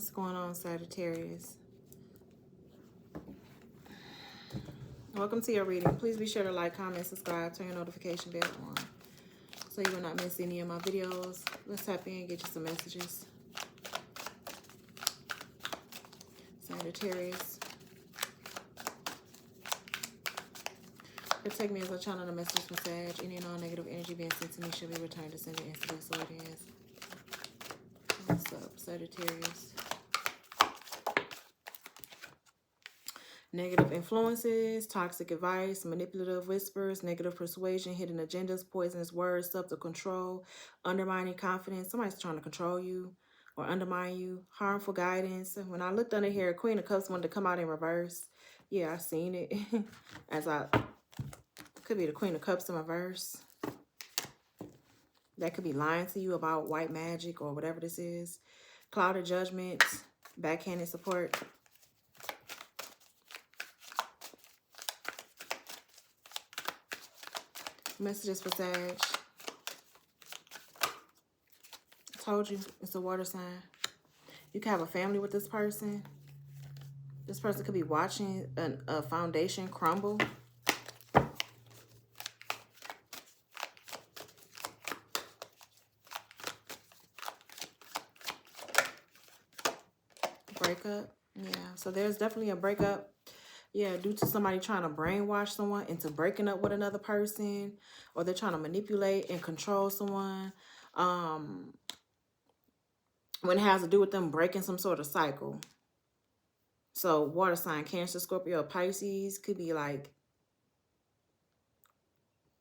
What's going on, Sagittarius? Welcome to your reading. Please be sure to like, comment, subscribe, turn your notification bell on so you will not miss any of my videos. Let's tap in and get you some messages. Sagittarius. Protect me as I channel the message from Sag. Any non-negative energy being sent to me should be returned to sender instantly, so it is. What's up, Sagittarius? Negative influences, toxic advice, manipulative whispers, negative persuasion, hidden agendas, poisonous words, self-control, undermining confidence. Somebody's trying to control you or undermine you. Harmful guidance. When I looked under here, Queen of Cups wanted to come out in reverse. Yeah, I seen it. Could be the Queen of Cups in reverse. That could be lying to you about white magic or whatever this is. Clouded judgment, backhanded support. Messages for Sag. I told you, it's a water sign. You can have a family with this person. This person could be watching a foundation crumble. Breakup. Yeah, so there's definitely a breakup. Yeah, due to somebody trying to brainwash someone into breaking up with another person, or they're trying to manipulate and control someone. When it has to do with them breaking some sort of cycle. So water sign, Cancer, Scorpio, Pisces could be like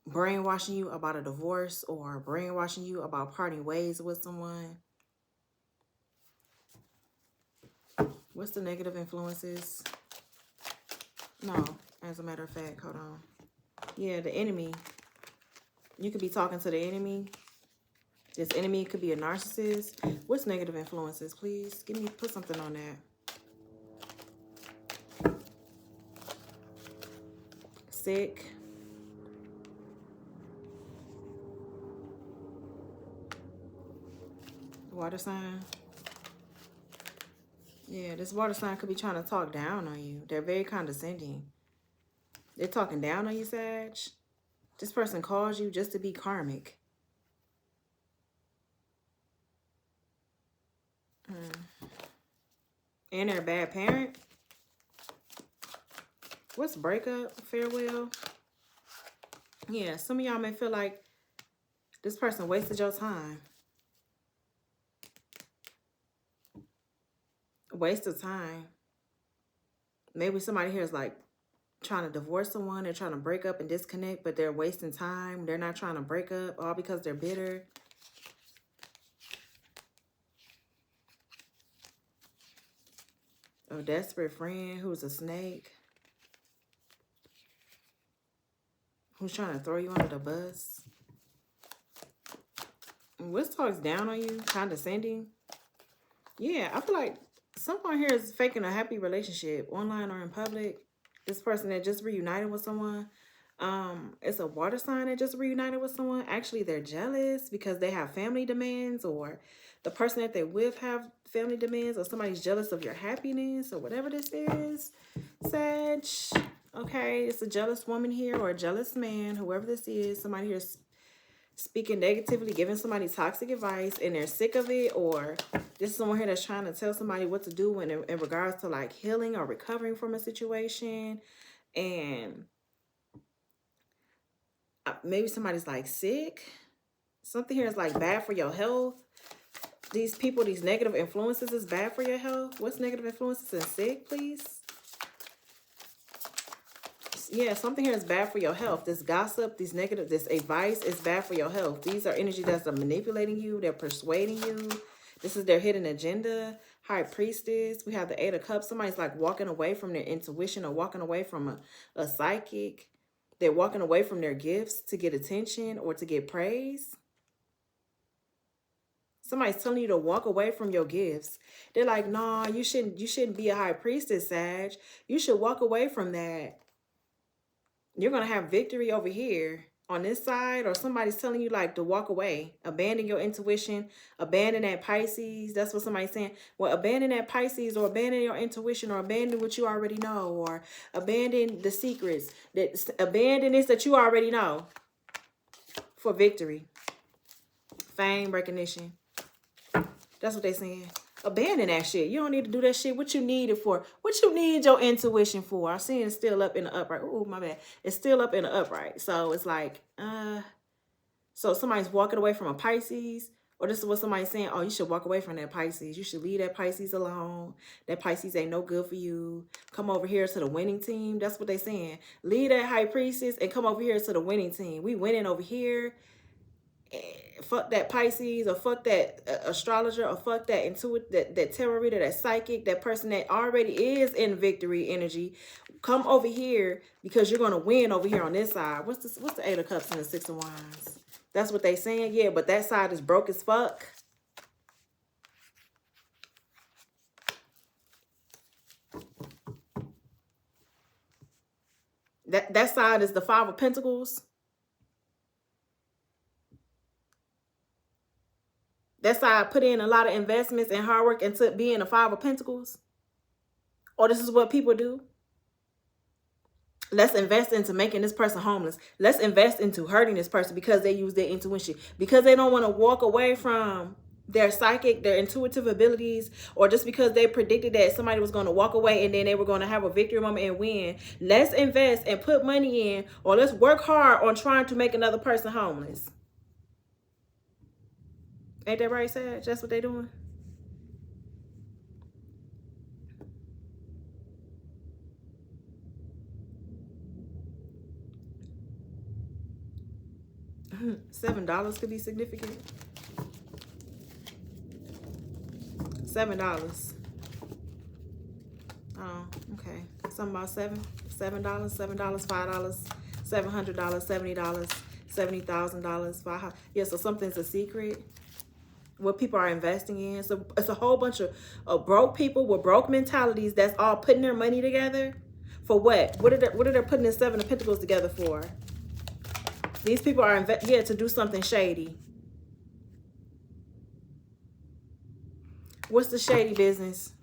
brainwashing you about a divorce or brainwashing you about parting ways with someone. What's the negative influences? No, as a matter of fact, hold on. Yeah, the enemy. You could be talking to the enemy. This enemy could be a narcissist. What's negative influences, please? Put something on that. Sick. Water sign. Yeah, this water sign could be trying to talk down on you. They're very condescending. They're talking down on you, Sag. This person calls you just to be karmic. And they're a bad parent. What's breakup? Farewell. Yeah, some of y'all may feel like this person wasted your time. Waste of time. Maybe somebody here is like trying to divorce someone. They're trying to break up and disconnect, but they're wasting time. They're not trying to break up, all because they're bitter. A desperate friend who's a snake. Who's trying to throw you under the bus. What's talks down on you? Condescending. Yeah, I feel like someone here is faking a happy relationship, online or in public. This person that just reunited with someone. It's a water sign that just reunited with someone. Actually, they're jealous because they have family demands, or the person that they're with have family demands, or somebody's jealous of your happiness, or whatever this is. Sag. Okay, it's a jealous woman here or a jealous man, whoever this is. Somebody here is speaking negatively, giving somebody toxic advice, and they're sick of it, or this is someone here that's trying to tell somebody what to do in regards to like healing or recovering from a situation. And maybe somebody's like sick. Something here is like bad for your health. These people, these negative influences is bad for your health. What's negative influences and sick, please? Yeah, something here is bad for your health. This gossip, this advice is bad for your health. These are energy that's manipulating you. They're persuading you. This is their hidden agenda. High Priestess. We have the Eight of Cups. Somebody's like walking away from their intuition or walking away from a psychic. They're walking away from their gifts to get attention or to get praise. Somebody's telling you to walk away from your gifts. They're like, nah, you shouldn't be a High Priestess, Sag. You should walk away from that. You're going to have victory over here. on this side, or somebody's telling you like to walk away, abandon your intuition, abandon that Pisces. That's what somebody's saying. Well, abandon that Pisces, or abandon your intuition, or abandon what you already know, or abandon the secrets, that abandon this that you already know for victory, fame, recognition. That's what they're saying. Abandon that shit. You don't need to do that shit. What you need it for? What you need your intuition for? I'm seeing it's still up in the upright. Oh, my bad. It's still up in the upright. So it's like, so somebody's walking away from a Pisces, or this is what somebody's saying. Oh, you should walk away from that Pisces. You should leave that Pisces alone. That Pisces ain't no good for you. Come over here to the winning team. That's what they're saying. Leave that High Priestess and come over here to the winning team. We winning over here. Fuck that Pisces, or fuck that astrologer, or fuck that that tarot reader, that psychic, that person that already is in victory energy. Come over here, because you're gonna win over here on this side. What's the Eight of Cups and the Six of Wands? That's what they saying. Yeah, but that side is broke as fuck. That side is the Five of Pentacles. That side put in a lot of investments and hard work into being a Five of Pentacles. Or this is what people do. Let's invest into making this person homeless. Let's invest into hurting this person because they use their intuition. Because they don't want to walk away from their psychic, their intuitive abilities, or just because they predicted that somebody was going to walk away and then they were going to have a victory moment and win. Let's invest and put money in, or let's work hard on trying to make another person homeless. Ain't that right, Sag? That's what they doing. $7 could be significant. $7. Oh, okay. Something about $7, $5, $700, $70, $70,000, $500. Yeah, so something's a secret. What people are investing in. So it's a whole bunch of broke people with broke mentalities that's all putting their money together. For what? What are they putting the Seven of Pentacles together for? These people are to do something shady. What's the shady business?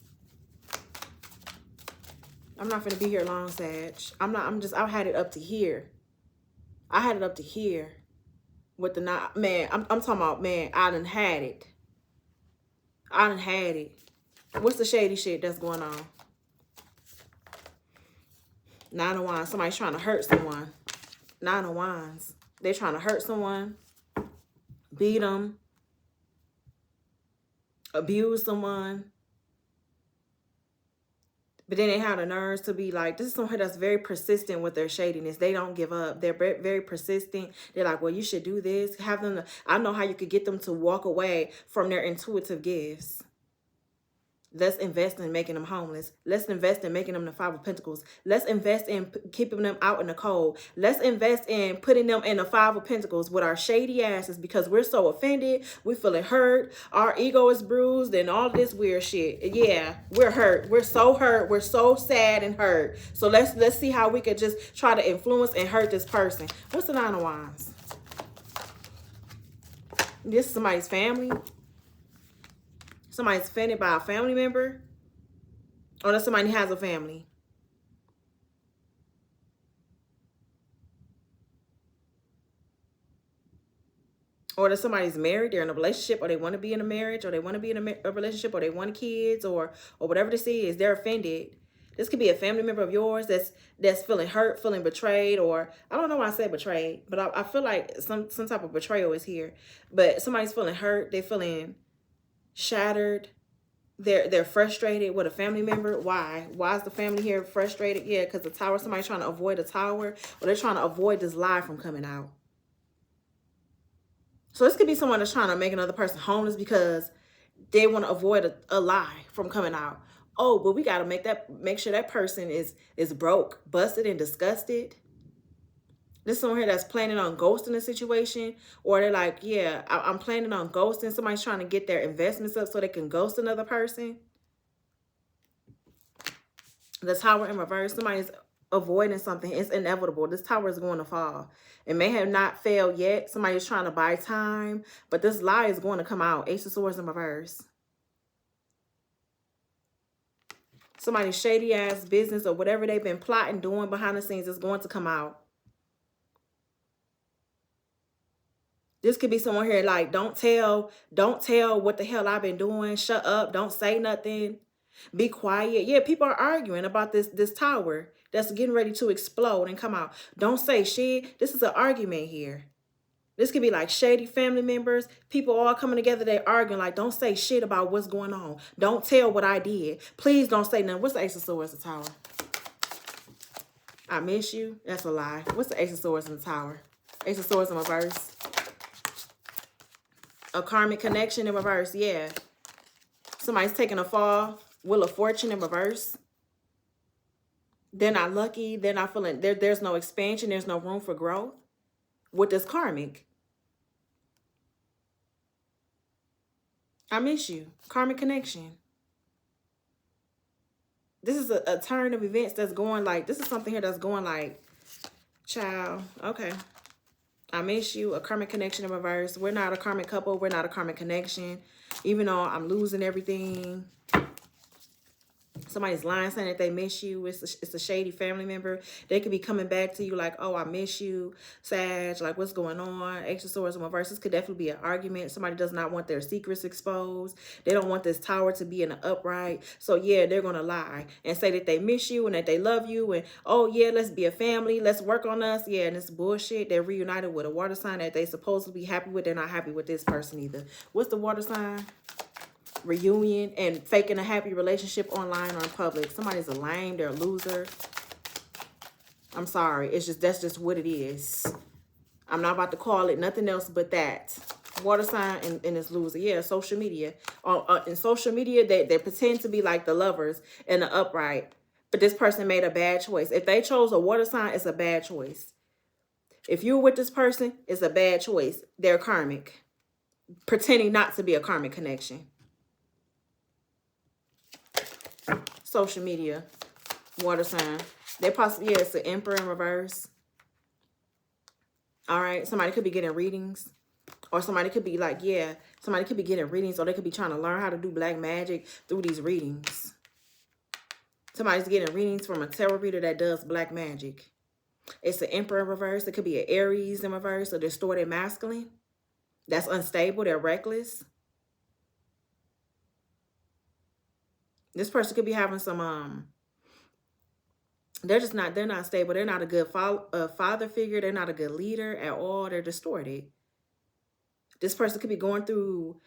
I'm not gonna be here long, Sag. I had it up to here. I had it up to here. With the man, I'm talking about, man, I done had it. I done had it. What's the shady shit that's going on? Nine of Wands. Somebody's trying to hurt someone. Nine of Wands. They're trying to hurt someone. Beat them. Abuse someone. But then they have the nerves to be like, this is someone that's very persistent with their shadiness. They don't give up. They're very persistent. They're like, well, you should do this. Have them. I know how you could get them to walk away from their intuitive gifts. Let's invest in making them homeless. Let's invest in making them the Five of Pentacles. Let's invest in keeping them out in the cold. Let's invest in putting them in the Five of Pentacles with our shady asses, because we're so offended. We feeling hurt. Our ego is bruised and all this weird shit. Yeah, we're hurt. We're so hurt. We're so sad and hurt. So let's see how we could just try to influence and hurt this person. What's the Nine of Wands? This is somebody's family. Somebody's offended by a family member, or that somebody has a family. Or that somebody's married, they're in a relationship, or they want to be in a marriage, or they want to be in a relationship, or they want kids, or whatever this is, they're offended. This could be a family member of yours that's feeling hurt, feeling betrayed, or I don't know why I said betrayed, but I feel like some type of betrayal is here. But somebody's feeling hurt, they're feeling shattered. They're frustrated with a family member. Why is the family here frustrated? Yeah, because the tower, somebody's trying to avoid a tower, or they're trying to avoid this lie from coming out. So this could be someone that's trying to make another person homeless because they want to avoid a lie from coming out. Oh, but we got to make sure that person is broke, busted, and disgusted. This is someone here that's planning on ghosting a situation, or they're like, yeah, I'm planning on ghosting. Somebody's trying to get their investments up so they can ghost another person. The Tower in reverse. Somebody's avoiding something. It's inevitable. This tower is going to fall. It may have not failed yet. Somebody's trying to buy time, but this lie is going to come out. Ace of Swords in reverse. Somebody's shady ass business or whatever they've been plotting, doing behind the scenes is going to come out. This could be someone here like, don't tell what the hell I've been doing. Shut up. Don't say nothing. Be quiet. Yeah, people are arguing about this tower that's getting ready to explode and come out. Don't say shit. This is an argument here. This could be like shady family members, people all coming together, they arguing like, don't say shit about what's going on. Don't tell what I did. Please don't say nothing. What's the Ace of Swords in the tower? I miss you. That's a lie. What's the Ace of Swords in the tower? Ace of Swords in reverse. A karmic connection in reverse. Yeah. Somebody's taking a fall. Wheel of Fortune in reverse. They're not lucky. They're not feeling, there's no expansion. There's no room for growth with this karmic. I miss you. Karmic connection. This is a turn of events that's going like, this is something here that's going like, child, okay. I miss you. A karmic connection in reverse. We're not a karmic couple. We're not a karmic connection. Even though I'm losing everything. Somebody's lying saying that they miss you. It's a shady family member. They could be coming back to you like, oh, I miss you, Sag. Like, what's going on? Ace of Swords in reverse. This could definitely be an argument. Somebody does not want their secrets exposed. They don't want this tower to be in the upright. So, yeah, they're going to lie and say that they miss you and that they love you. And, oh, yeah, let's be a family. Let's work on us. Yeah, and it's bullshit. They're reunited with a water sign that they supposed to be happy with. They're not happy with this person either. What's the water sign? Reunion and faking a happy relationship online or in public. Somebody's a lame, they're a loser. I'm sorry. It's just, that's just what it is. I'm not about to call it nothing else but that. Water sign and it's loser. Yeah, social media. In social media, they pretend to be like the lovers and the upright. But this person made a bad choice. If they chose a water sign, it's a bad choice. If you're with this person, it's a bad choice. They're karmic. Pretending not to be a karmic connection. Social media, water sign. They possibly, yeah, it's the Emperor in reverse. All right, somebody could be getting readings. Or somebody could be like, yeah, somebody could be getting readings, or they could be trying to learn how to do black magic through these readings. Somebody's getting readings from a tarot reader that does black magic. It's the Emperor in reverse. It could be an Aries in reverse, a distorted masculine. That's unstable, they're reckless. This person could be having some, they're not stable. They're not a good father figure. They're not a good leader at all. They're distorted. This person could be going through,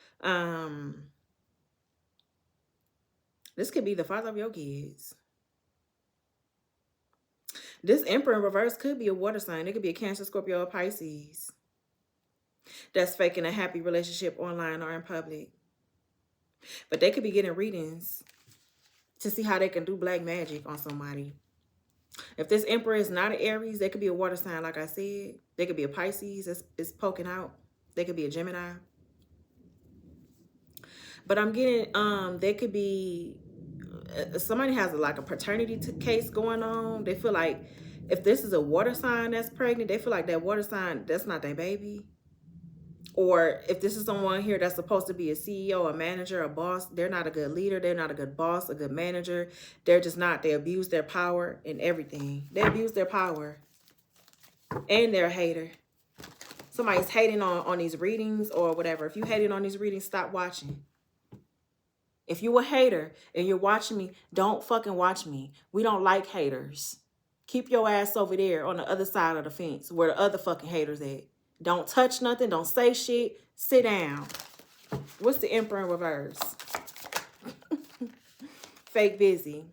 this could be the father of your kids. This Emperor in reverse could be a water sign. It could be a Cancer, Scorpio, or Pisces. That's faking a happy relationship online or in public. But they could be getting readings to see how they can do black magic on somebody. If this Emperor is not an Aries, they could be a water sign, like I said. They could be a Pisces. It's poking out. They could be a Gemini. But I'm getting, they could be, somebody has like a paternity case going on. They feel like if this is a water sign that's pregnant, they feel like that water sign, that's not their baby. Or if this is someone here that's supposed to be a CEO, a manager, a boss, they're not a good leader. They're not a good boss, a good manager. They're just not. They abuse their power and everything. They abuse their power. And they're a hater. Somebody's hating on these readings or whatever. If you hating on these readings, stop watching. If you a hater and you're watching me, don't fucking watch me. We don't like haters. Keep your ass over there on the other side of the fence where the other fucking haters at. Don't touch nothing. Don't say shit. Sit down. What's the Emperor in reverse? Fake busy.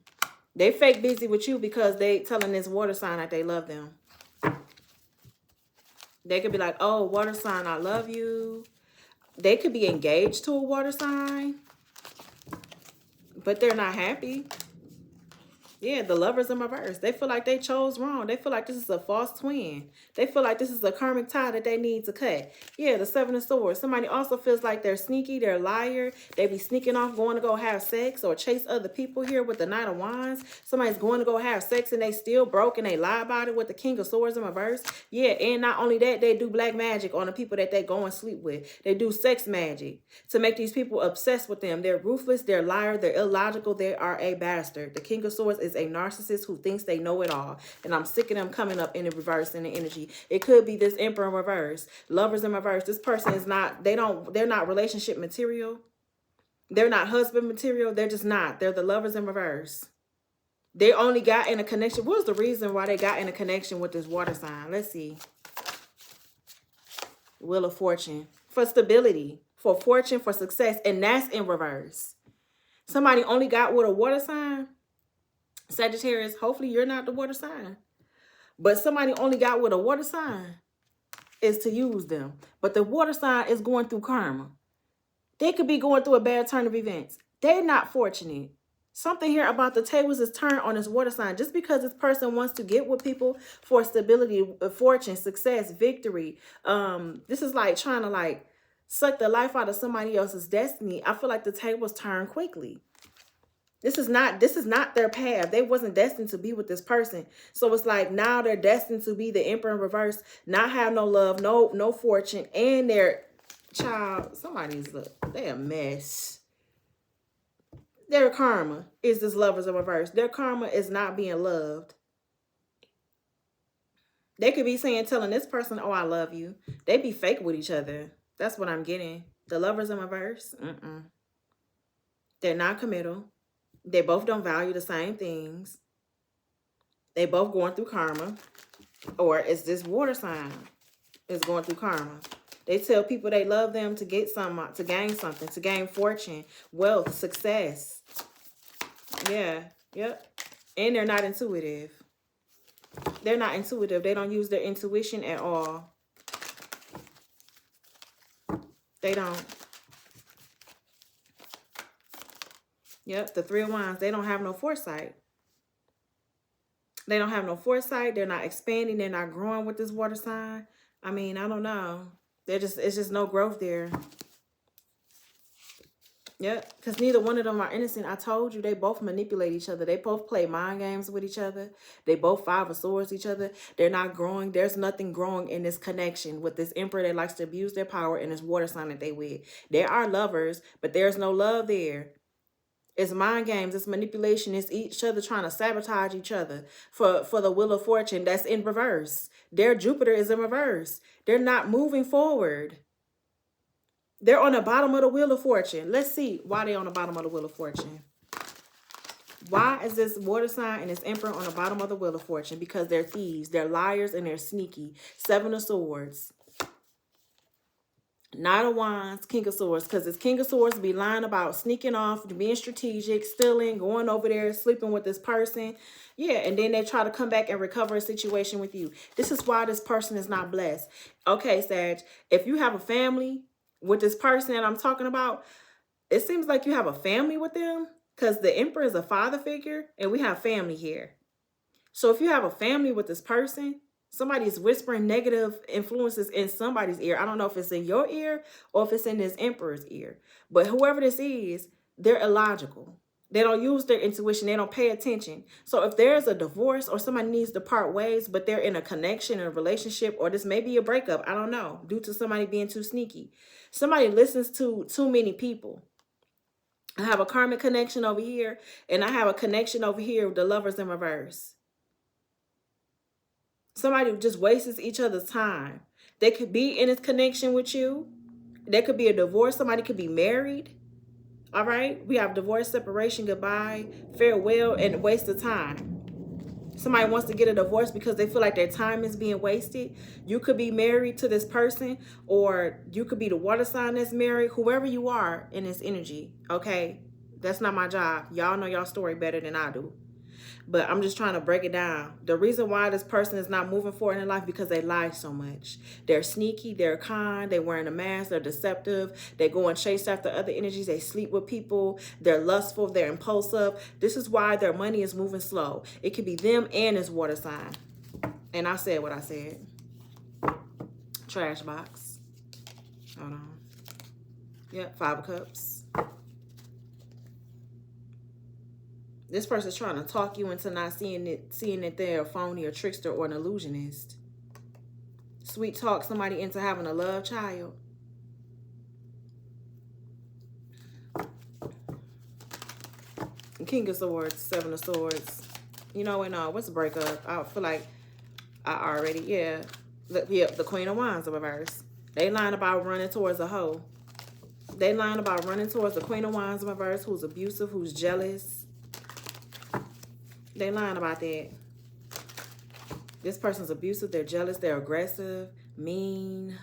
They fake busy with you because they telling this water sign that they love them. They could be like, oh, water sign, I love you. They could be engaged to a water sign, but they're not happy. Yeah, the lovers in reverse. They feel like they chose wrong. They feel like this is a false twin. They feel like this is a karmic tie that they need to cut. Yeah, the Seven of Swords. Somebody also feels like they're sneaky, they're a liar. They be sneaking off, going to go have sex or chase other people here with the Knight of Wands. Somebody's going to go have sex and they still broke and they lie about it with the King of Swords in reverse. Yeah, and not only that, they do black magic on the people that they go and sleep with. They do sex magic to make these people obsessed with them. They're ruthless, they're liar, they're illogical, they are a bastard. The King of Swords is a narcissist who thinks they know it all. And I'm sick of them coming up in the reverse in the energy. It could be this Emperor in reverse, lovers in reverse. This person is not, they're not relationship material. They're not husband material. They're just not. They're the lovers in reverse. They only got in a connection. What was the reason why they got in a connection with this water sign? Let's see. Wheel of Fortune. For stability, for fortune, for success. And that's in reverse. Somebody only got with a water sign. Sagittarius, hopefully you're not the water sign. But somebody only got with a water sign is to use them. But the water sign is going through karma. They could be going through a bad turn of events. They're not fortunate. Something here about the tables is turned on this water sign. Just because this person wants to get with people for stability, fortune, success, victory. This is like trying to like suck the life out of somebody else's destiny. I feel like the tables turn quickly. This is not their path. They wasn't destined to be with this person. So it's like now they're destined to be the Emperor in reverse, not have no love, no fortune, and their child, they're a mess. Their karma is this lovers in reverse. Their karma is not being loved. They could be telling this person, oh, I love you. They be fake with each other. That's what I'm getting. The lovers in reverse, they're not committal. They both don't value the same things. They both going through karma. Or it's this water sign is going through karma. They tell people they love them to get something, to gain something, to gain fortune, wealth, success. Yeah, yep. And they're not intuitive. They're not intuitive. They don't use their intuition at all. They don't. Yep, the Three of Wands, they don't have no foresight. They don't have no foresight. They're not expanding. They're not growing with this water sign. I mean, I don't know. It's just no growth there. Yep, because neither one of them are innocent. I told you, they both manipulate each other. They both play mind games with each other. They both Five of Swords each other. They're not growing. There's nothing growing in this connection with this Emperor that likes to abuse their power and this water sign that they with. They are lovers, but there's no love there. It's mind games, it's manipulation, it's each other trying to sabotage each other for the Wheel of Fortune that's in reverse. Their Jupiter is in reverse. They're not moving forward. They're on the bottom of the Wheel of Fortune. Let's see why they're on the bottom of the Wheel of Fortune. Why is this water sign and this Emperor on the bottom of the Wheel of Fortune? Because they're thieves, they're liars, and they're sneaky. Seven of Swords. Knight of Wands, King of Swords, because this King of Swords be lying about sneaking off, being strategic, stealing, going over there, sleeping with this person. Yeah, and then they try to come back and recover a situation with you. This is why this person is not blessed. Okay, Sag, if you have a family with this person that I'm talking about, it seems like you have a family with them because the Emperor is a father figure and we have family here. So if you have a family with this person, somebody's whispering negative influences in somebody's ear. I don't know if it's in your ear or if it's in this Emperor's ear. But whoever this is, they're illogical. They don't use their intuition. They don't pay attention. So if there's a divorce or somebody needs to part ways, but they're in a connection, in a relationship, or this may be a breakup, I don't know, due to somebody being too sneaky. Somebody listens to too many people. I have a karmic connection over here, and I have a connection over here with the lovers in reverse. Somebody who just wastes each other's time. They could be in a connection with you. There could be a divorce. Somebody could be married. All right. We have divorce, separation, goodbye, farewell, and waste of time. Somebody wants to get a divorce because they feel like their time is being wasted. You could be married to this person, or you could be the water sign that's married. Whoever you are in this energy. Okay. That's not my job. Y'all know y'all story better than I do. But I'm just trying to break it down. The reason why this person is not moving forward in life because they lie so much. They're sneaky, they're con, they're wearing a mask, they're deceptive, they go and chase after other energies, they sleep with people, they're lustful, they're impulsive. This is why their money is moving slow. It could be them and this water sign. And I said what I said. Trash box. Hold on. Yep, 5 of Cups. This person's trying to talk you into not seeing that they're a phony or trickster or an illusionist. Sweet talk somebody into having a love child. King of Swords, 7 of Swords. You know what? What's the breakup? I feel like I already, yeah. The Queen of Wands of reverse. They lying about running towards a hoe. They lying about running towards the Queen of Wands of reverse who's abusive, who's jealous. They lying about that. This person's abusive, they're jealous, they're aggressive, mean.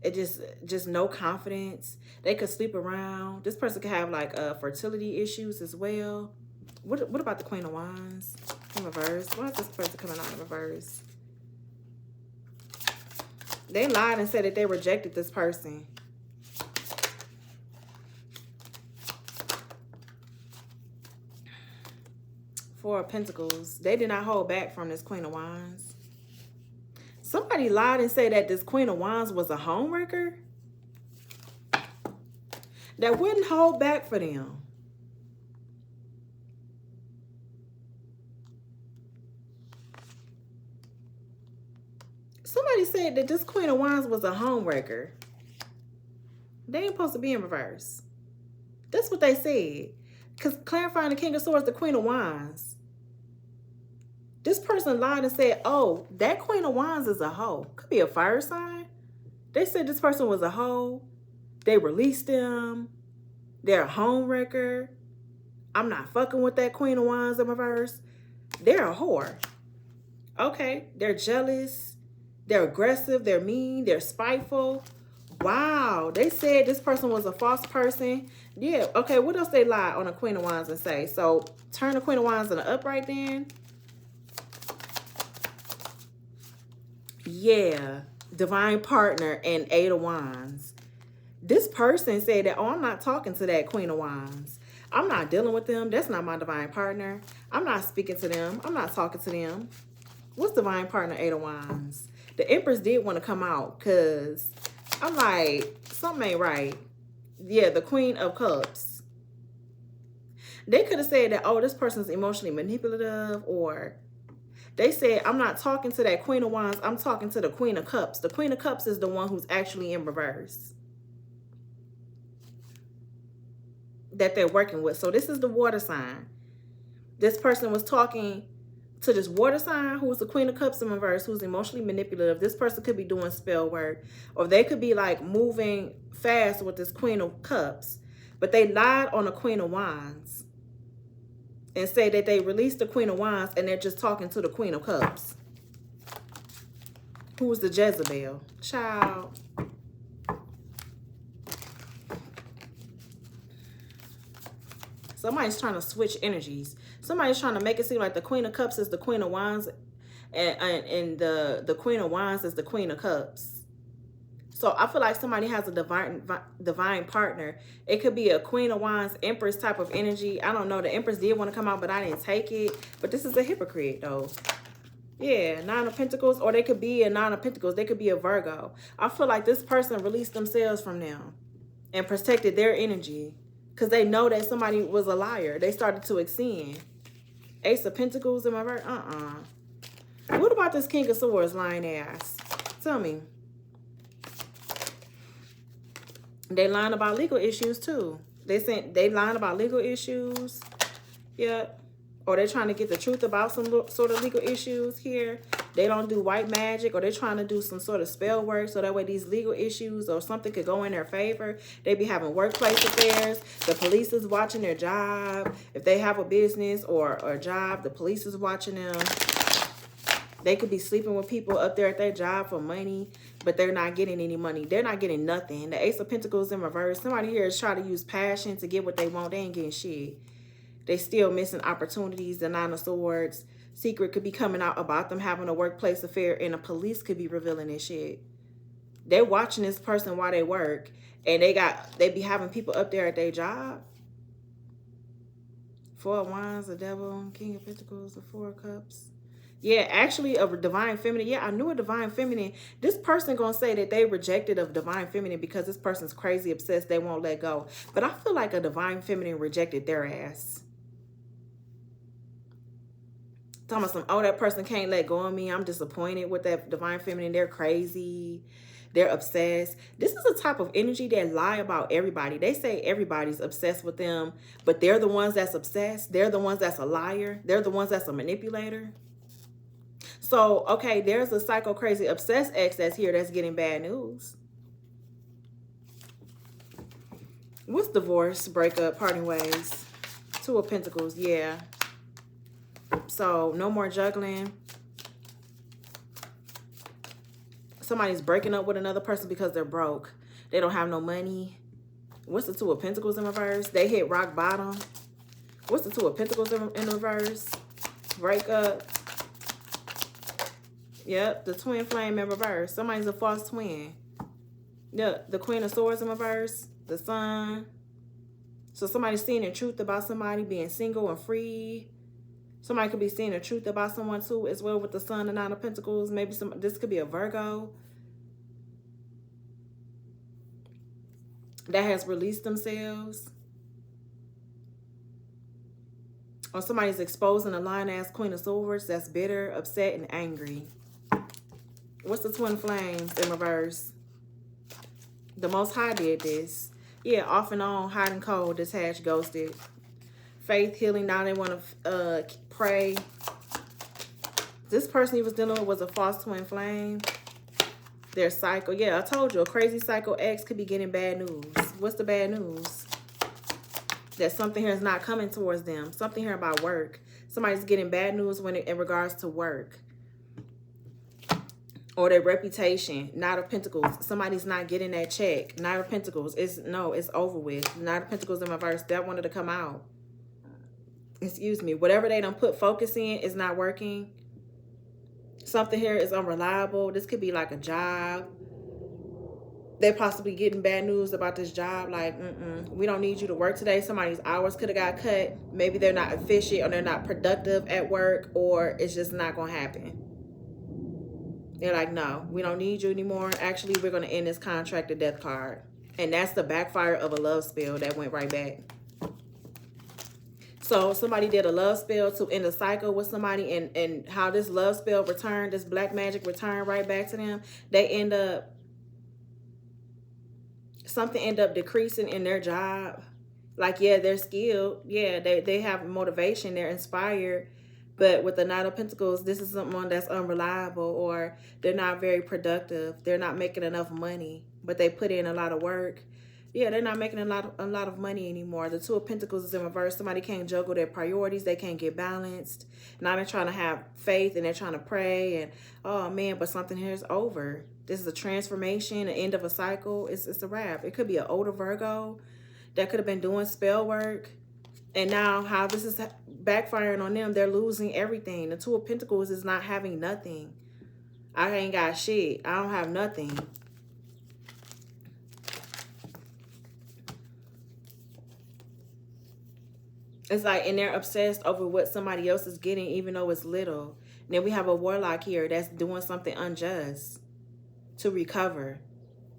It just no confidence. They could sleep around. This person could have like fertility issues as well. What about the Queen of Wands in reverse? Why is this person coming out in reverse? They lied and said that they rejected this person. Four of Pentacles. They did not hold back from this Queen of Wands. Somebody lied and said that this Queen of Wands was a homewrecker that wouldn't hold back for them. Somebody said that this Queen of Wands was a homewrecker. They ain't supposed to be in reverse. That's what they said. Because clarifying the King of Swords, the Queen of Wands. This person lied and said, oh, that Queen of Wands is a hoe. Could be a fire sign. They said this person was a hoe. They released them. They're a homewrecker. I'm not fucking with that Queen of Wands in reverse. They're a whore. Okay, they're jealous. They're aggressive. They're mean. They're spiteful. Wow, they said this person was a false person. Yeah, okay, what else they lie on a Queen of Wands and say? So turn the Queen of Wands in the upright then. Yeah, divine partner and 8 of Wands. This person said that, oh, I'm not talking to that Queen of Wands. I'm not dealing with them. That's not my divine partner. I'm not speaking to them. I'm not talking to them. What's divine partner 8 of Wands? The Empress did want to come out because I'm like, something ain't right. Yeah, the Queen of Cups. They could have said that, oh, this person's emotionally manipulative, or they said, I'm not talking to that Queen of Wands. I'm talking to the Queen of Cups. The Queen of Cups is the one who's actually in reverse that they're working with. So this is the water sign. This person was talking to this water sign who's the Queen of Cups in reverse, who's emotionally manipulative. This person could be doing spell work, or they could be like moving fast with this Queen of Cups, but they lied on the Queen of Wands and say that they released the Queen of Wands and they're just talking to the Queen of Cups, who was the Jezebel. Child. Somebody's trying to switch energies. Somebody's trying to make it seem like the Queen of Cups is the Queen of Wands and the Queen of Wands is the Queen of Cups. So I feel like somebody has a divine partner. It could be a Queen of Wands, Empress type of energy. I don't know. The Empress did want to come out, but I didn't take it. But this is a hypocrite, though. Yeah, 9 of Pentacles, or they could be a 9 of Pentacles. They could be a Virgo. I feel like this person released themselves from them and protected their energy because they know that somebody was a liar. They started to extend. Ace of Pentacles, am I right? What about this King of Swords lying ass? Tell me. They lying about legal issues too. They lying about legal issues. Yep. Or they're trying to get the truth about some sort of legal issues here. They don't do white magic, or they're trying to do some sort of spell work so that way these legal issues or something could go in their favor. They be having workplace affairs. The police is watching their job. If they have a business or a job, the police is watching them. They could be sleeping with people up there at their job for money, but they're not getting any money. They're not getting nothing. The Ace of Pentacles in reverse. Somebody here is trying to use passion to get what they want. They ain't getting shit. They still missing opportunities. The Nine of Swords. Secret could be coming out about them having a workplace affair, and the police could be revealing this shit. They're watching this person while they work, and they be having people up there at their job. Four of Wands, the Devil, King of Pentacles, the Four of Cups. Yeah, actually a Divine Feminine. Yeah, I knew a Divine Feminine. This person gonna say that they rejected a Divine Feminine because this person's crazy obsessed, they won't let go. But I feel like a Divine Feminine rejected their ass. Talking about some, oh, that person can't let go of me. I'm disappointed with that Divine Feminine. They're crazy. They're obsessed. This is a type of energy that lie about everybody. They say everybody's obsessed with them, but they're the ones that's obsessed. They're the ones that's a liar. They're the ones that's a manipulator. So, okay, there's a psycho crazy obsessed ex that's here that's getting bad news. What's divorce, breakup, parting ways? Two of Pentacles, yeah. So, no more juggling. Somebody's breaking up with another person because they're broke. They don't have no money. What's the Two of Pentacles in reverse? They hit rock bottom. What's the Two of Pentacles in reverse? Breakup. Yep, the twin flame in reverse. Somebody's a false twin. The Queen of Swords in reverse. The Sun. So somebody's seeing the truth about somebody being single and free. Somebody could be seeing the truth about someone too as well with the Sun and Nine of Pentacles. Maybe this could be a Virgo that has released themselves. Or somebody's exposing a lion-ass Queen of Swords that's bitter, upset, and angry. What's the Twin Flames in reverse? The Most High did this. Yeah, off and on, hot and cold, detached, ghosted. Faith, healing, now they want to pray. This person he was dealing with was a false twin flame. Their cycle. Yeah, I told you, a crazy psycho ex could be getting bad news. What's the bad news? That something here is not coming towards them. Something here about work. Somebody's getting bad news in regards to work. Or their reputation. Knight of Pentacles. Somebody's not getting that check. Knight of Pentacles. It's over with. Knight of Pentacles in reverse. That wanted to come out. Excuse me. Whatever they done put focus in is not working. Something here is unreliable. This could be like a job. They're possibly getting bad news about this job. Like, we don't need you to work today. Somebody's hours could have got cut. Maybe they're not efficient or they're not productive at work, or it's just not going to happen. They're like, no, we don't need you anymore. Actually, we're going to end this contract, the death card. And that's the backfire of a love spell that went right back. So somebody did a love spell to end a cycle with somebody, and how this love spell returned, this black magic returned right back to them. Something end up decreasing in their job. Like, yeah, they're skilled. Yeah, they have motivation. They're inspired. But with the Knight of Pentacles, this is someone that's unreliable, or they're not very productive. They're not making enough money, but they put in a lot of work. Yeah, they're not making a lot of money anymore. The Two of Pentacles is in reverse. Somebody can't juggle their priorities. They can't get balanced. Now they're trying to have faith and they're trying to pray. And, oh, man, but something here is over. This is a transformation, an end of a cycle. It's a wrap. It could be an older Virgo that could have been doing spell work. And now how this is backfiring on them, they're losing everything. The Two of Pentacles is not having nothing. I ain't got shit. I don't have nothing. It's like, and they're obsessed over what somebody else is getting, even though it's little. And then we have a warlock here that's doing something unjust to recover.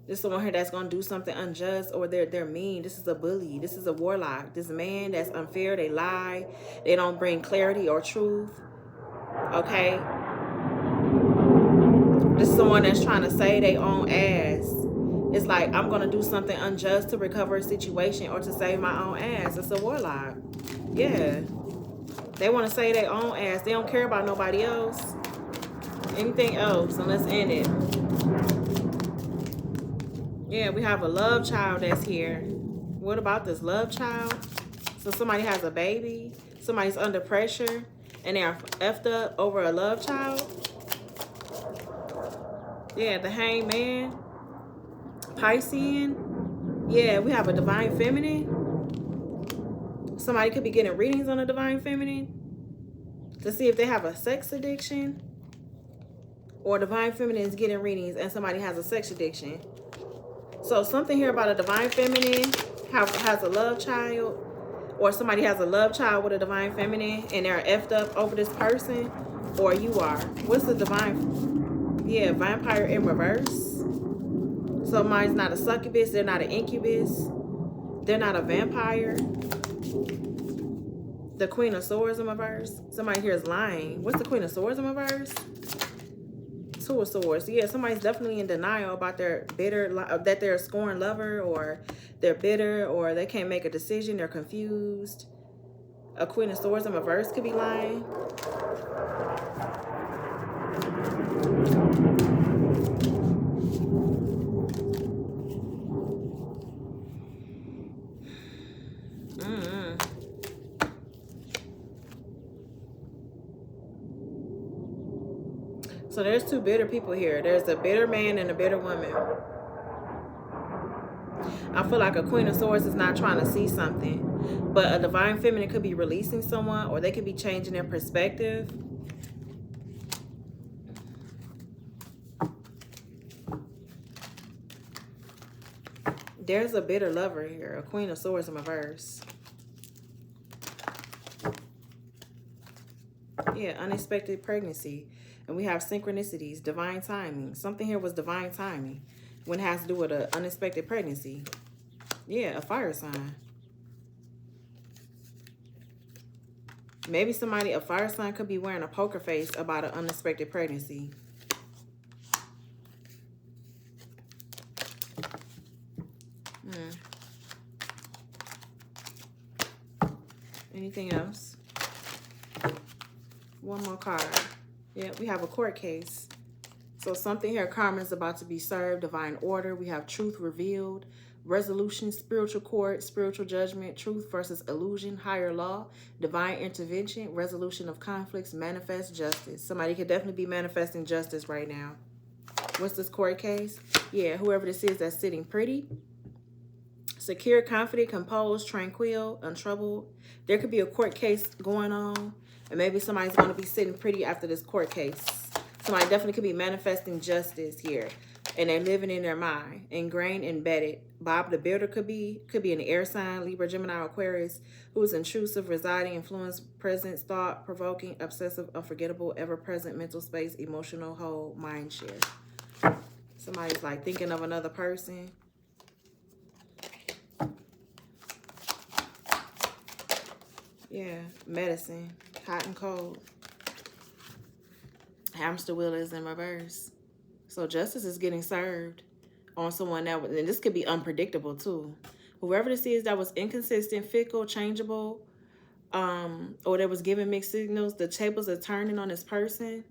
This is someone here that's going to do something unjust, or they're mean. This is a bully. This is a warlock. This man that's unfair. They lie. They don't bring clarity or truth. Okay? This is someone that's trying to save their own ass. It's like, I'm going to do something unjust to recover a situation or to save my own ass. It's a warlock. Yeah. They want to save their own ass. They don't care about nobody else. Anything else. So let's end it. Yeah, we have a love child that's here. What about this love child? So somebody has a baby. Somebody's under pressure. And they're effed up over a love child. Yeah, the Hangman. Piscean. Yeah, we have a Divine Feminine. Somebody could be getting readings on the divine feminine to see if they have a sex addiction, or divine feminine is getting readings and somebody has a sex addiction. So something here about a divine feminine has a love child, or somebody has a love child with a divine feminine and they're effed up over this person, or you are. What's the divine? Yeah, vampire in reverse. So mine's not a succubus, they're not an incubus, they're not a vampire. The Queen of Swords in reverse. Somebody here is lying. What's the Queen of Swords in reverse? Two of Swords. Yeah, somebody's definitely in denial about their that they're a scorned lover, or they're bitter, or they can't make a decision, they're confused. A Queen of Swords in reverse could be lying. So there's two bitter people here. There's a bitter man and a bitter woman. I feel like a Queen of Swords is not trying to see something, but a divine feminine could be releasing someone, or they could be changing their perspective. There's a bitter lover here, a Queen of Swords in reverse. Yeah, unexpected pregnancy. And we have synchronicities, divine timing. Something here was divine timing when it has to do with an unexpected pregnancy. Yeah, a fire sign. Maybe somebody, a fire sign, could be wearing a poker face about an unexpected pregnancy. Anything else? One more card. Yeah, we have a court case. So something here, karma is about to be served, divine order. We have truth revealed, resolution, spiritual court, spiritual judgment, truth versus illusion, higher law, divine intervention, resolution of conflicts, manifest justice. Somebody could definitely be manifesting justice right now. What's this court case? Yeah, whoever this is that's sitting pretty. Secure, confident, composed, tranquil, untroubled. There could be a court case going on, and maybe somebody's going to be sitting pretty after this court case. Somebody definitely could be manifesting justice here, and they're living in their mind, ingrained, embedded. Bob the Builder could be an air sign, Libra, Gemini, Aquarius, who is intrusive, residing, influence, presence, thought, provoking, obsessive, unforgettable, ever-present, mental space, emotional, whole, mind share. Somebody's like thinking of another person. Yeah, medicine, hot and cold. Hamster wheel is in reverse. So justice is getting served on someone that, and this could be unpredictable too. Whoever this is that was inconsistent, fickle, changeable, or that was giving mixed signals, the tables are turning on this person.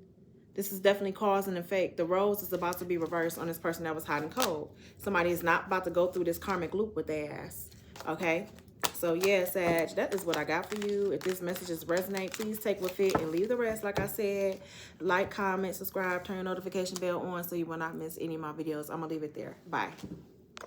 This is definitely cause and effect. The roles is about to be reversed on this person that was hot and cold. Somebody is not about to go through this karmic loop with their ass. Okay? So yeah, Sag, that is what I got for you. If this messages resonate, please take what fit and leave the rest. Like I said, like, comment, subscribe, turn your notification bell on so you will not miss any of my videos. I'm going to leave it there. Bye.